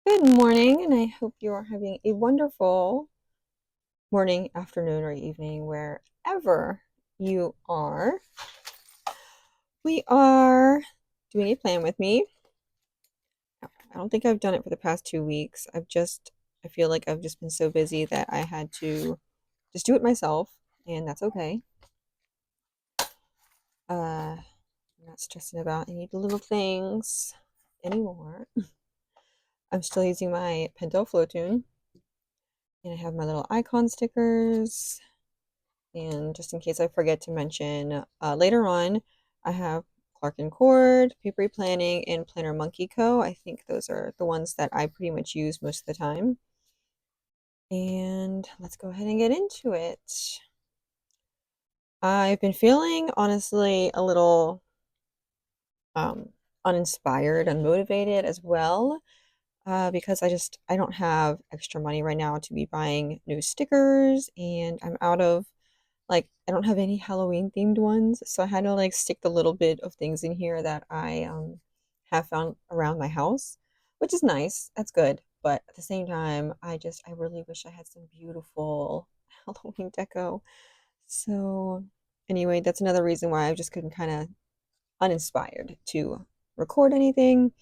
Good morning, and I hope you are having a wonderful morning, afternoon, or evening, wherever you are. We are doing a plan with me. I don't think I've done it for the past 2 weeks. I feel like I've just been so busy that I had to just do it myself, and that's okay. I'm not stressing about any of the little things anymore. I'm still using my Pentel Flow-Tune, and I have my little icon stickers. And just in case I forget to mention, later on, I have Clark and Cord, Papery Planning, and Planner Monkey Co. I think those are the ones that I pretty much use most of the time. And let's go ahead and get into it. I've been feeling honestly a little um, uninspired, unmotivated as well, because I don't have extra money right now to be buying new stickers, and I'm out of I don't have any Halloween themed ones, so I had to like stick the little bit of things in here that I have found around my house, which is nice. That's good. But at the same time, I really wish I had some beautiful Halloween deco. So anyway, that's another reason why I just couldn't kind of uninspired to record anything.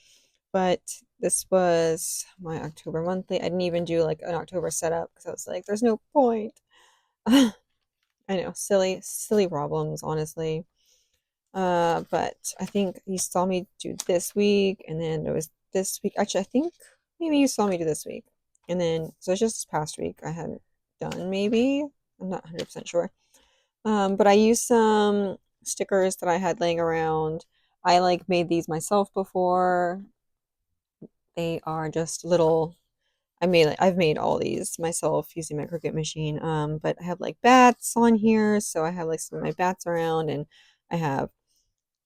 But this was my October monthly. I didn't even do like an October setup because I was like, there's no point. I know, silly problems, honestly. But I think you saw me do this week, and then there was this week. Actually, I think maybe you saw me do this week, and then so it's just this past week I hadn't done. Maybe I'm not 100% sure. But I used some stickers that I had laying around. I like made these myself before. They are just little. I've made all these myself using my Cricut machine. But I have like bats on here, so I have like some of my bats around, and I have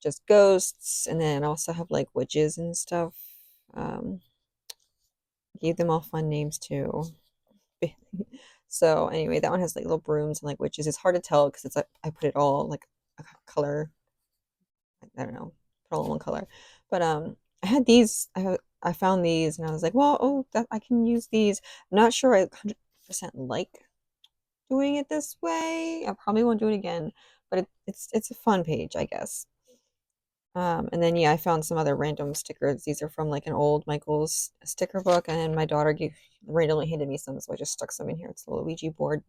just ghosts, and then I also have like witches and stuff. Um, Gave them all fun names too. So anyway, that one has like little brooms and like witches. It's hard to tell because it's like I put it all like a color. I don't know, put all in one color. But I had these. I found these, and I was like, well, oh, that I can use these. I'm not sure I 100% like doing it this way. I probably won't do it again, but it's a fun page, I guess. And then yeah, I found some other random stickers. These are from like an old Michael's sticker book, and then my daughter gave randomly handed me some, so I just stuck some in here. It's a little Ouija board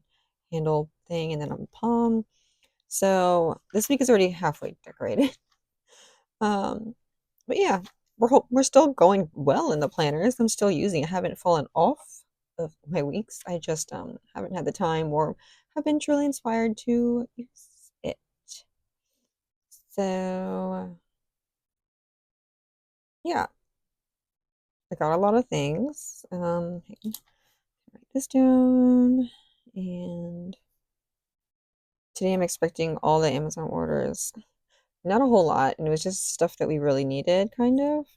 handle thing, and then a palm. So this week is already halfway decorated. Um, but yeah, we're still going well in the planners. I'm still using it. I haven't fallen off of my weeks. I just haven't had the time or have been truly inspired to use it. So yeah, I got a lot of things. Hang on, write this down. And today I'm expecting all the Amazon orders. Not a whole lot, and it was just stuff that we really needed, kind of.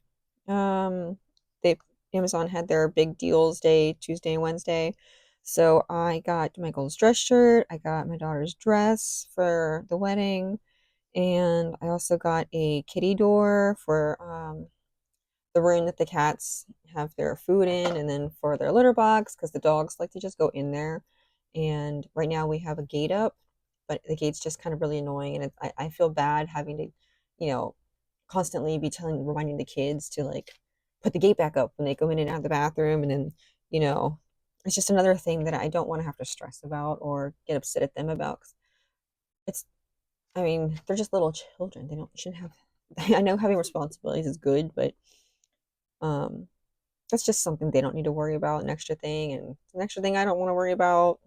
They Amazon had their big deals day, Tuesday and Wednesday. So I got Michael's dress shirt, I got my daughter's dress for the wedding, and I also got a kitty door for the room that the cats have their food in, and then for their litter box because the dogs like to just go in there. And right now we have a gate up, but the gate's just kind of really annoying, and I feel bad having to, you know, constantly be reminding the kids to like put the gate back up when they go in and out of the bathroom, and then you know, it's just another thing that I don't want to have to stress about or get upset at them about. 'Cause it's, I mean, they're just little children. They don't shouldn't have. I know having responsibilities is good, but um, that's just something they don't need to worry about, an extra thing, and it's an extra thing I don't want to worry about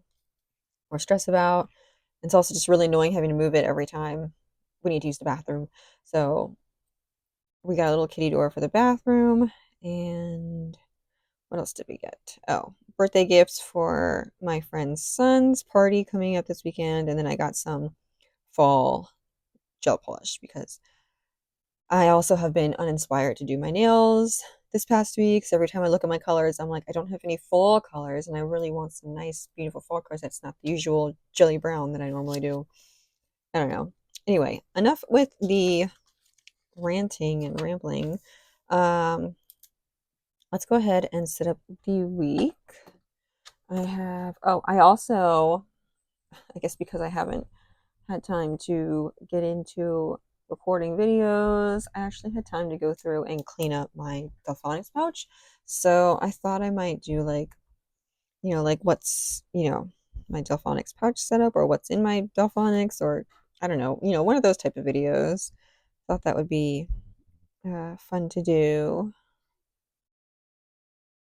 or stress about. It's also just really annoying having to move it every time we need to use the bathroom. So we got a little kitty door for the bathroom, and what else did we get? Oh, birthday gifts for my friend's son's party coming up this weekend, and then I got some fall gel polish because I also have been uninspired to do my nails this past week. So every time I look at my colors, I'm like, I don't have any fall colors, and I really want some nice, beautiful fall colors. That's not the usual jelly brown that I normally do. I don't know. Anyway, enough with the ranting and rambling. Um, let's go ahead and set up the week. I also, I guess because I haven't had time to get into recording videos, I actually had time to go through and clean up my Delphonics pouch. So I thought I might do like, like what's, my Delphonics pouch setup or what's in my Delphonics or I don't know, one of those type of videos. Thought that would be fun to do.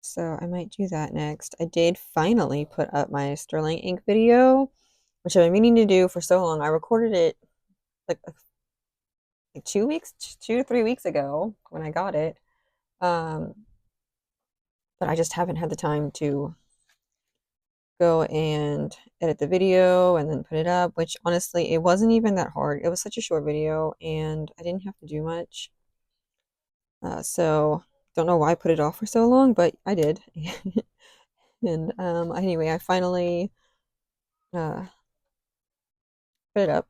So I might do that next. I did finally put up my SterlingInk video, which I've been meaning to do for so long. I recorded it like 2 weeks, 2 to 3 weeks ago when I got it. Um, but I just haven't had the time to go and edit the video and then put it up, which honestly, it wasn't even that hard. It was such a short video and I didn't have to do much. So don't know why I put it off for so long, but I did. And anyway, I finally uh, put it up.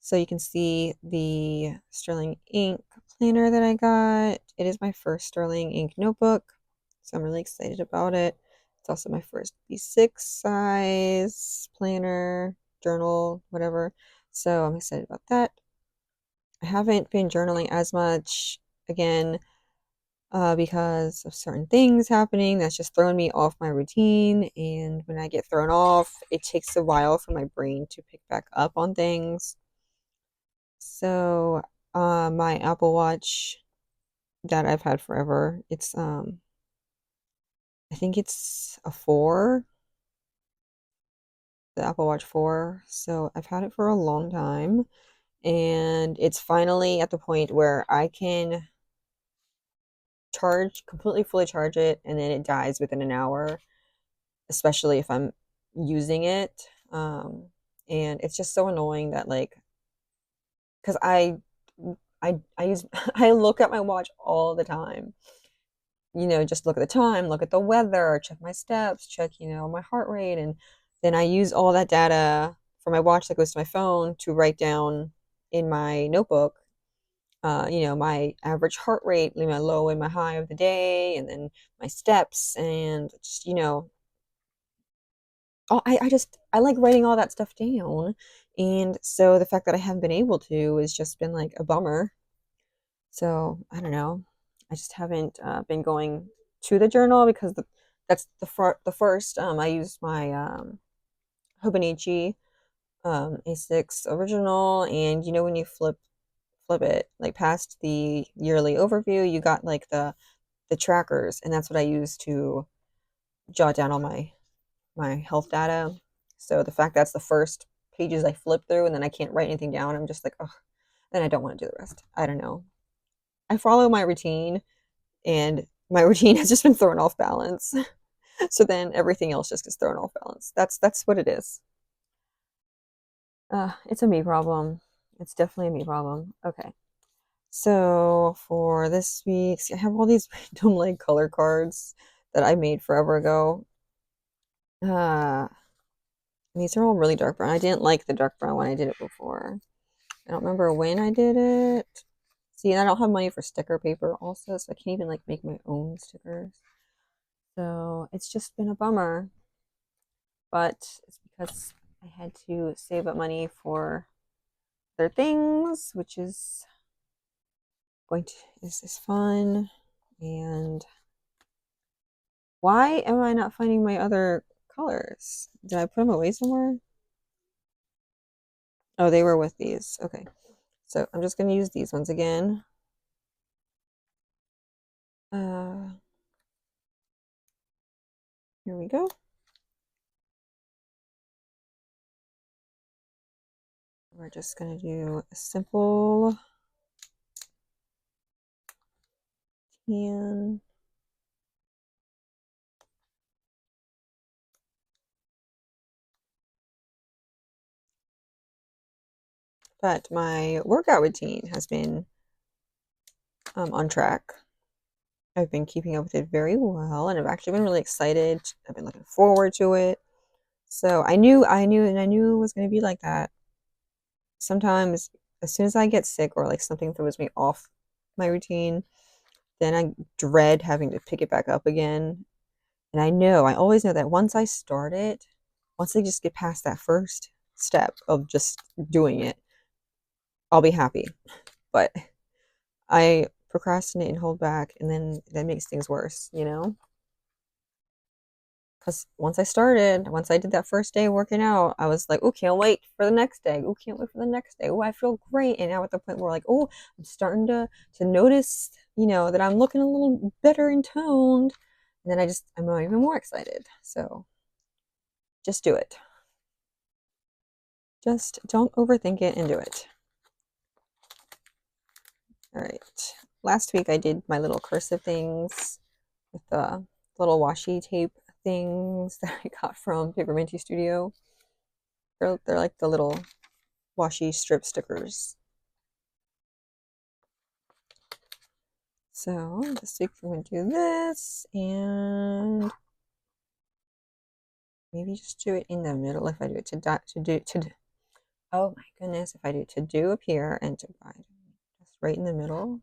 So you can see the SterlingInk planner that I got. It is my first SterlingInk notebook, so I'm really excited about it. It's also my first B6 size planner, journal, whatever. So I'm excited about that. I haven't been journaling as much again because of certain things happening that's just throwing me off my routine. And when I get thrown off, it takes a while for my brain to pick back up on things. So, my Apple Watch that I've had forever, it's I think it's a 4, the Apple Watch 4. So I've had it for a long time, and it's finally at the point where I can completely fully charge it, and then it dies within an hour, especially if I'm using it. And it's just so annoying that like, because I use I look at my watch all the time, just look at the time, look at the weather, check my steps, check, my heart rate. And then I use all that data for my watch that goes to my phone to write down in my notebook, my average heart rate, my low and my high of the day, and then my steps, and just, I like writing all that stuff down. And so the fact that I haven't been able to has just been like a bummer. So I don't know. I just haven't been going to the journal because that's the first. I used my hobonichi A6 original, and when you flip it like past the yearly overview, you got like the trackers, and that's what I use to jot down all my health data. So the fact that's the first pages I flip through, and then I can't write anything down, I'm just like, oh, then I don't want to do the rest. I don't know. I follow my routine, and my routine has just been thrown off balance. So then everything else just gets thrown off balance. That's what it is. It's a me problem. It's definitely a me problem. Okay. So for this week, see, I have all these random like color cards that I made forever ago. Uh, these are all really dark brown. I didn't like the dark brown when I did it before. I don't remember when I did it. See, and I don't have money for sticker paper also, so I can't even like make my own stickers. So it's just been a bummer, but it's because I had to save up money for other things, which is is fun. And why am I not finding my other colors? Did I put them away somewhere? Oh, they were with these. Okay. So I'm just gonna use these ones again. Uh, here we go. We're just gonna do a simple tan. But my workout routine has been on track. I've been keeping up with it very well, and I've actually been really excited. I've been looking forward to it. So and I knew it was going to be like that. Sometimes, as soon as I get sick or like something throws me off my routine, then I dread having to pick it back up again. And I always know that once I start it, once I just get past that first step of just doing it, I'll be happy. But I procrastinate and hold back, and then that makes things worse, you know? Because once I did that first day working out, I was like, oh, can't wait for the next day. Oh, can't wait for the next day. Oh, I feel great. And now at the point where like, oh, I'm starting to notice, that I'm looking a little better in toned. And then I'm even more excited. So just do it. Just don't overthink it and do it. All right. Last week I did my little cursive things with the little washi tape things that I got from Paperminty Studio. They're like the little washi strip stickers. So this week I'm going to do this and maybe just do it in the middle if I do it oh my goodness, if I do to do up here and to divide just right in the middle.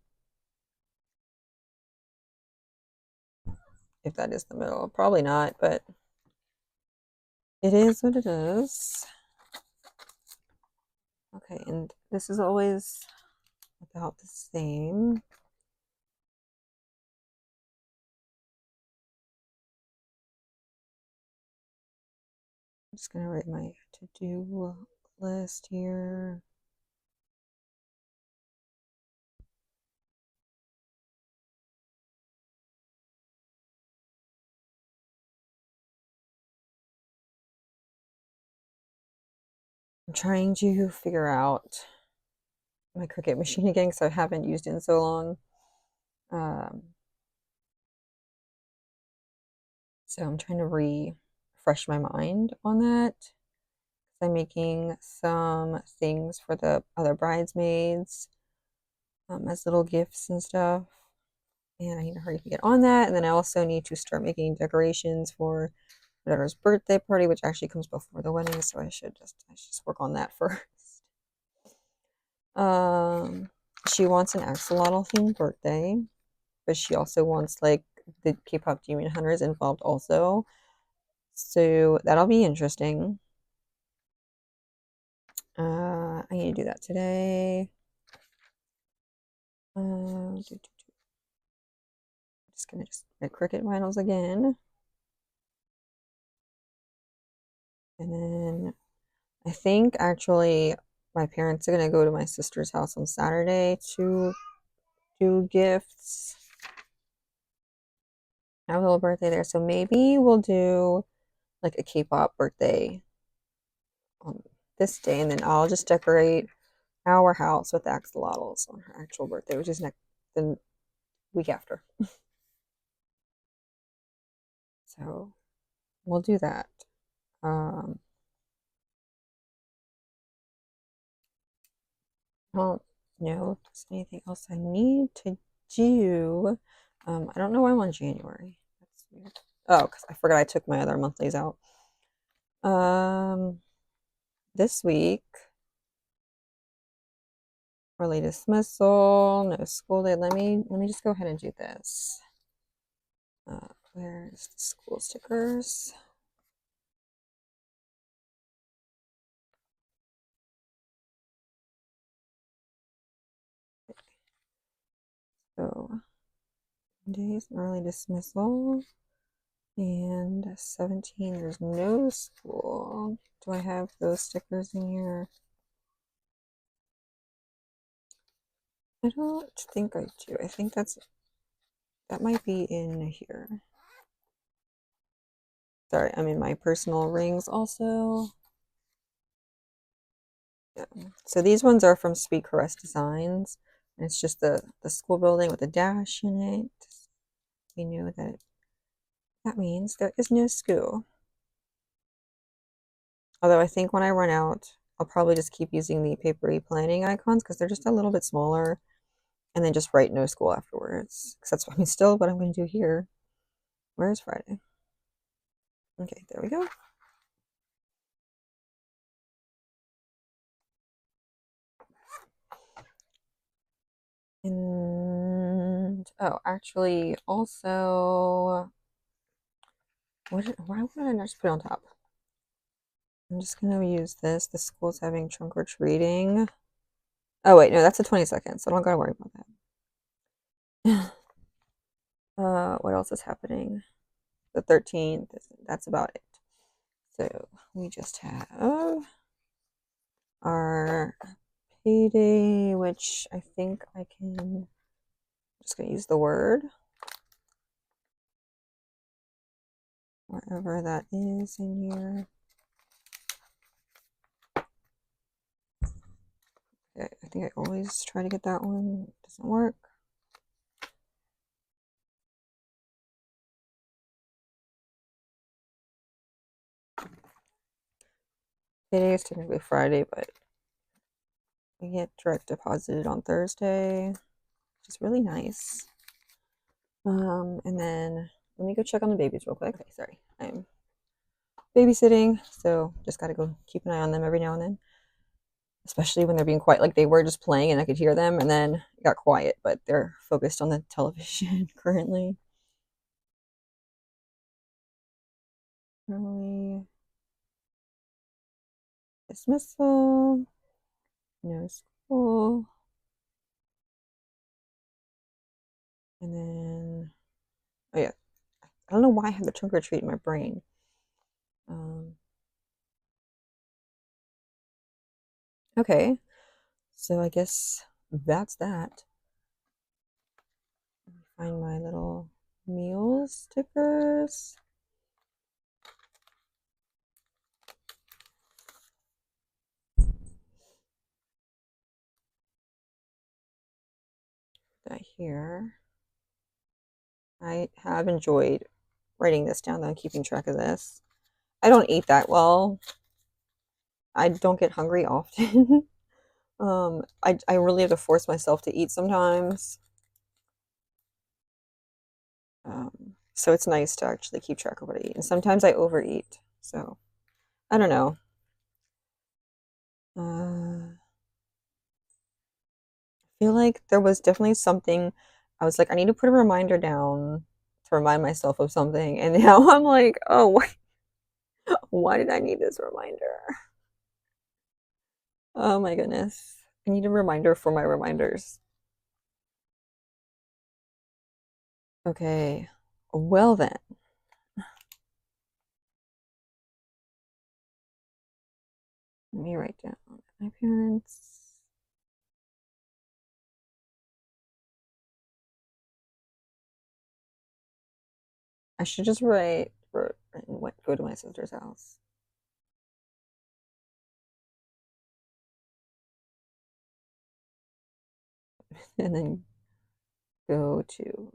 If that is the middle, probably not, but it is what it is. Okay, and this is always about the same. I'm just gonna write my to-do list here. I'm trying to figure out my Cricut machine again because I haven't used it in so long. So I'm trying to refresh my mind on that. I'm making some things for the other bridesmaids as little gifts and stuff. And I need to hurry to get on that. And then I also need to start making decorations for my daughter's birthday party, which actually comes before the wedding. So I should just work on that first. She wants an axolotl themed birthday, but she also wants like the K-pop Demon Hunters involved also. So that'll be interesting. I need to do that today. Just gonna make Cricut vinyls again. And then I think actually my parents are gonna go to my sister's house on Saturday to do gifts. Have a little birthday there. So maybe we'll do like a K-pop birthday on this day, and then I'll just decorate our house with axolotls on her actual birthday, which is the week after. So we'll do that. Um, I don't know if there's anything else I need to do. I don't know why I'm on January. That's weird. Oh, because I forgot I took my other monthlies out. Um, this week, early dismissal, no school day. Let me just go ahead and do this. Where's the school stickers? So days early dismissal and 17 there's no school. Do I have those stickers in here? I don't think I do. I think that might be in here. Sorry, I'm in my personal rings also. Yeah. So these ones are from Sweet Caress Designs. And it's just the school building with a dash in it. We know that means there is no school. Although I think when I run out, I'll probably just keep using the papery planning icons because they're just a little bit smaller. And then just write no school afterwards. Because that's still what I'm going to do here. Where's Friday? Okay, there we go. And Oh, actually, also, why would I not just put it on top? I'm just gonna use this. The school's having trunk or treating. Oh wait, no, that's the 22nd, so I don't gotta worry about that. What else is happening? The 13th. That's about it. So we just have our payday, which I think I can. I'm just gonna use the word wherever that is in here. Okay, I think I always try to get that one. It doesn't work. Payday is technically Friday, but we get direct deposited on Thursday, which is really nice. And then let me go check on the babies real quick. Okay, sorry. I'm babysitting, so just gotta go keep an eye on them every now and then. Especially when they're being quiet. Like they were just playing and I could hear them and then it got quiet, but they're focused on the television currently. Early dismissal, no school. And then, oh yeah, I don't know why I have the trunk or treat in my brain. Okay, so I guess that's that. Let me find my little meal stickers. That here. I have enjoyed writing this down though and keeping track of this. I don't eat that well. I don't get hungry often. I really have to force myself to eat sometimes. So it's nice to actually keep track of what I eat. And sometimes I overeat. So I don't know. I feel like there was definitely something I was like, I need to put a reminder down to remind myself of something. And now I'm like, oh, why did I need this reminder? Oh my goodness. I need a reminder for my reminders. Okay. Well then. Let me write down my parents. I should just write and go to my sister's house. And then go to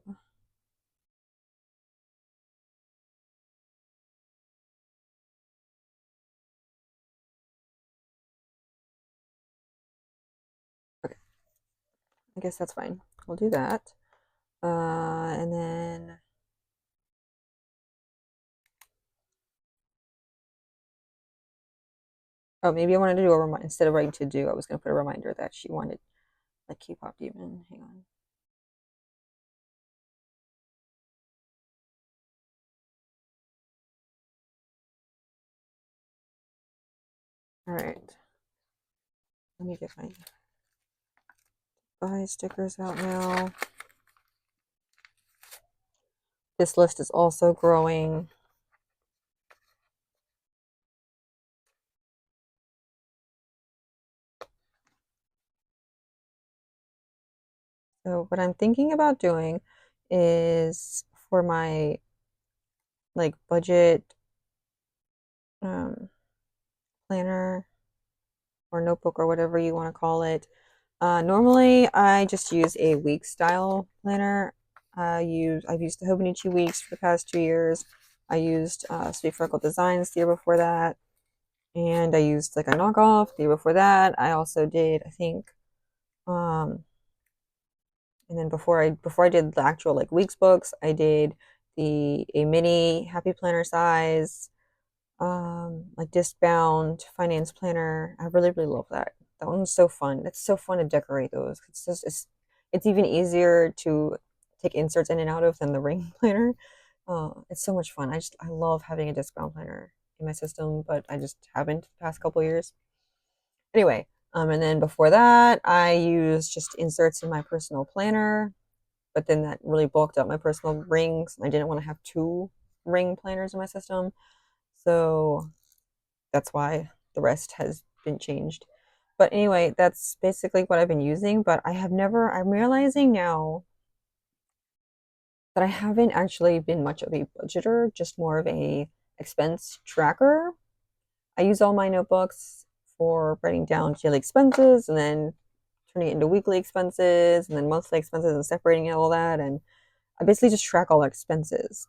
okay. I guess that's fine. We'll do that. And then oh, maybe I wanted to do a reminder instead of writing to do. I was going to put a reminder that she wanted like K-pop demon. Hang on. All right. Let me get my buy stickers out now. This list is also growing. So what I'm thinking about doing is for my like budget planner or notebook or whatever you want to call it. Normally, I just use a week style planner. I've used the Hobonichi weeks for the past 2 years. I used Sweet Freckle Designs the year before that, and I used like a knockoff the year before that. I also did, I think, and then before I did the actual like weeks books, I did the a mini Happy Planner size, like disc bound finance planner. I really love that. That one's so fun. It's so fun to decorate those. It's just it's even easier to take inserts in and out of than the ring planner. It's so much fun. I love having a disc bound planner in my system, but I just haven't the past couple years. Anyway, and then before that, I used just inserts in my personal planner, but then that really bulked up my personal rings. I didn't want to have two ring planners in my system, so that's why the rest has been changed. But anyway, that's basically what I've been using, but I'm realizing now that I haven't actually been much of a budgeter, just more of a expense tracker. I use all my notebooks for writing down daily expenses and then turning it into weekly expenses and then monthly expenses and separating all that. And I basically just track all our expenses.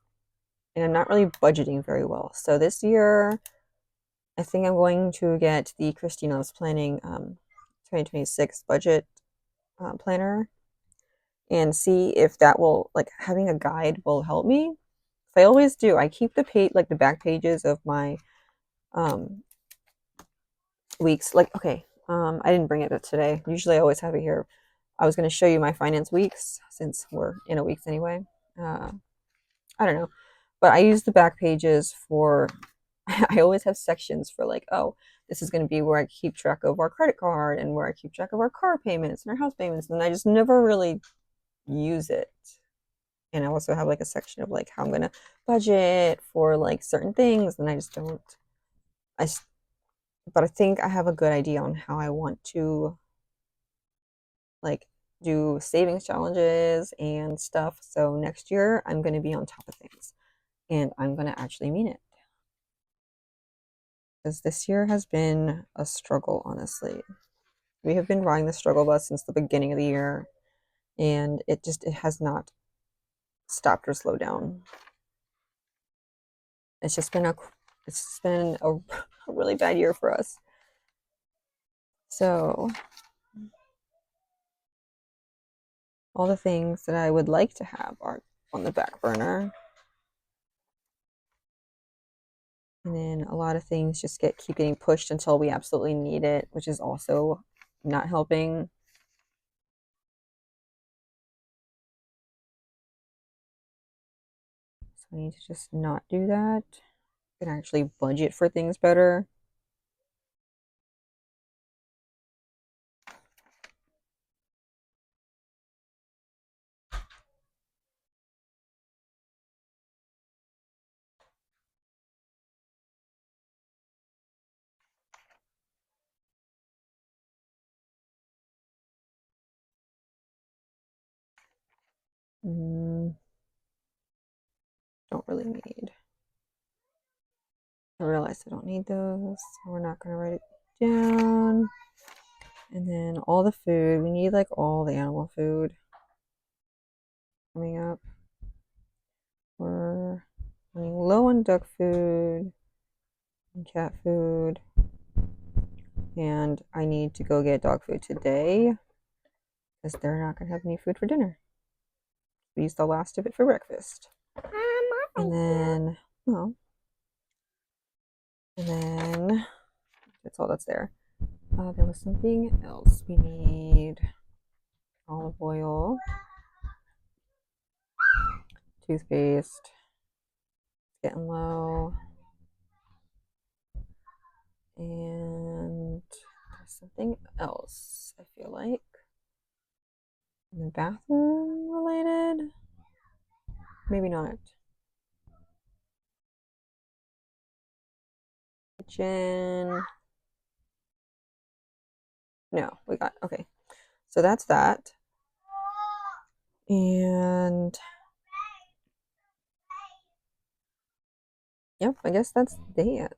And I'm not really budgeting very well. So this year, I think I'm going to get the Christina's Planning 2026 budget planner and see if that will, like, having a guide will help me. I always do. I keep the back pages of my um, weeks. Like, okay, I didn't bring it today. Usually I always have it here. I was going to show you my finance weeks since we're in a weeks anyway. I don't know. But I use the back pages for, I always have sections for like, oh, this is going to be where I keep track of our credit card and where I keep track of our car payments and our house payments. And I just never really use it. And I also have like a section of like how I'm going to budget for like certain things. And I just don't, I, but I think I have a good idea on how I want to like do savings challenges and stuff. So next year I'm going to be on top of things and I'm going to actually mean it. Because this year has been a struggle, honestly. We have been riding the struggle bus since the beginning of the year and it has not stopped or slowed down. It's just been a really bad year for us. So all the things that I would like to have are on the back burner. And then a lot of things just keep getting pushed until we absolutely need it, which is also not helping. So I need to just not do that and actually budget for things better. Don't really need. I realized I don't need those, so we're not going to write it down. And then all the food, we need like all the animal food coming up. We're running low on duck food and cat food. And I need to go get dog food today because they're not going to have any food for dinner. We used the last of it for breakfast. And then, oh, and then that's all that's there. There was something else. We need olive oil, toothpaste, getting low, and there's something else, I feel like. In the bathroom related? Maybe not. Kitchen. No, we got, okay. So that's that. And yep, I guess that's that.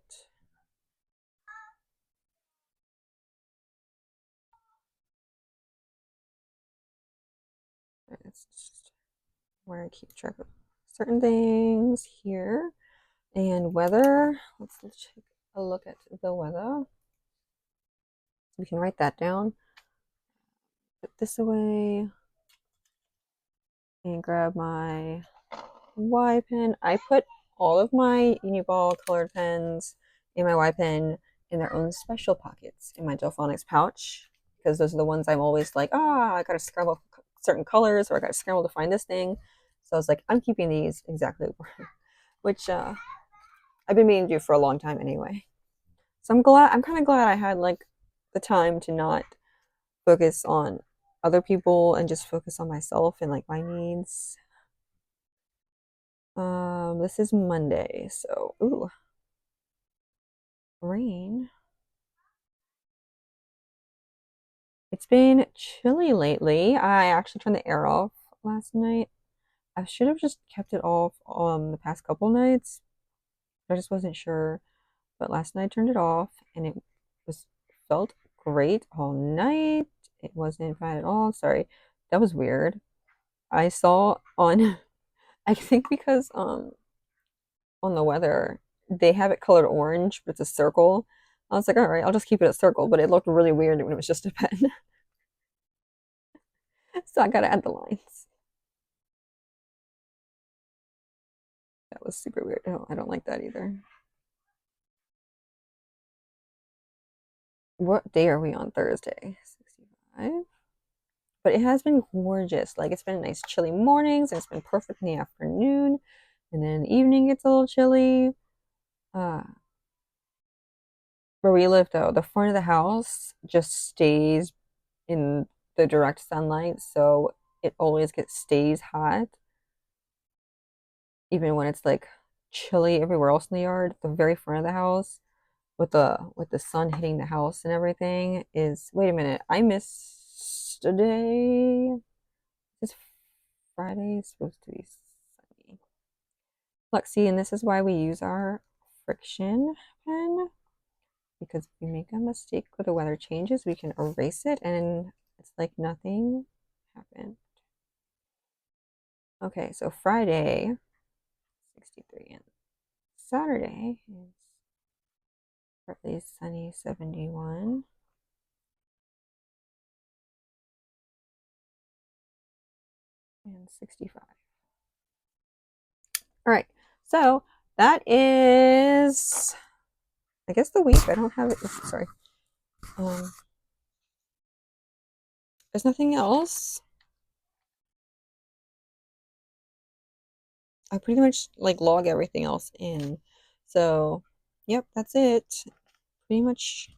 It's just where I keep track of certain things here. And weather, let's take a look at the weather. We can write that down. Put this away and grab my Y pen. I put all of my Uniball colored pens in my Y pen in their own special pockets in my Delphonics pouch because those are the ones I'm always like, I gotta certain colors, or I got scrambled to find this thing. So I was like, I'm keeping these exactly, which I've been meaning to do for a long time anyway. So I'm kind of glad I had like the time to not focus on other people and just focus on myself and like my needs. This is Monday, so ooh, rain. It's been chilly lately. I actually turned the air off last night. I should have just kept it off the past couple nights. I just wasn't sure. But last night I turned it off and it was felt great all night. It wasn't bad at all. Sorry. That was weird. I saw on I think because on the weather they have it colored orange, but it's a circle. I was like, all right, I'll just keep it a circle, but it looked really weird when it was just a pen. So I gotta add the lines. That was super weird. Oh, I don't like that either. What day are we on Thursday? 65. But it has been gorgeous. Like it's been nice chilly mornings and it's been perfect in the afternoon. And then in the evening it's a little chilly. Uh where we live though, the front of the house just stays in the direct sunlight, so it always stays hot. Even when it's like chilly everywhere else in the yard, the very front of the house with the sun hitting the house and everything is wait a minute, I missed a day. It's Friday supposed to be sunny. Look, see, and this is why we use our friction pen, because if we make a mistake with the weather changes, we can erase it and it's like nothing happened. Okay, so Friday, 63, and Saturday is partly sunny, 71, and 65. All right, so that is, I guess, the week. I don't have it. Sorry. Um, there's nothing else. I pretty much like log everything else in. So, yep, that's it. Pretty much,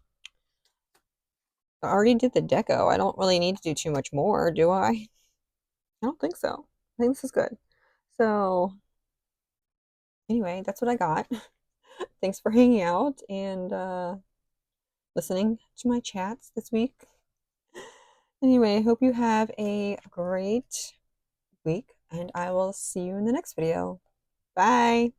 I already did the deco. I don't really need to do too much more, do I? I don't think so. I think this is good. So, anyway, that's what I got. Thanks for hanging out and listening to my chats this week. Anyway, I hope you have a great week, and I will see you in the next video. Bye.